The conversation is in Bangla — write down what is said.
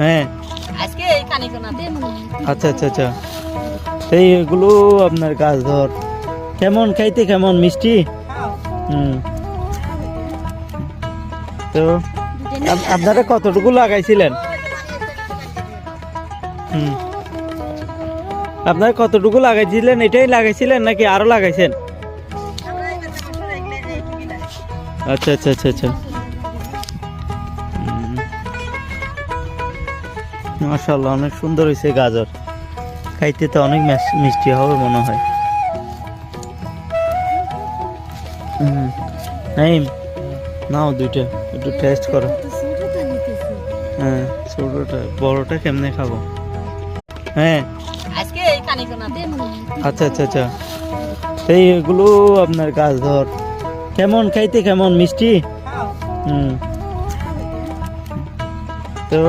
হ্যাঁ আজকে এই কানিকোনা দেন। আচ্ছা আচ্ছা আচ্ছা এইগুলো আপনার গাজর কেমন খাইতে, কেমন মিষ্টি? হুম। তো আপনারা কতটুকু লাগাইছিলেন? হুম, আপনারা কতটুকু লাগাইছিলেন? এটাই লাগাইছিলেন নাকি আরো লাগাইছেন? আচ্ছা আচ্ছা আচ্ছা আচ্ছা। মাশাআল্লাহ, অনেক সুন্দর হয়েছে গাজর, খাইতে তো অনেক মিষ্টি হবে মনে হয়। নাইম, নাও দুইটা একটু টেস্ট করো। হ্যাঁ, ছোটটা, বড়টা কেমনে খাবো? হ্যাঁ আজকে এই কানিকোনা দেন। আচ্ছা আচ্ছা আচ্ছা এইগুলো আপনার গাজর কেমন খাইতে, কেমন মিষ্টি? হুম। তো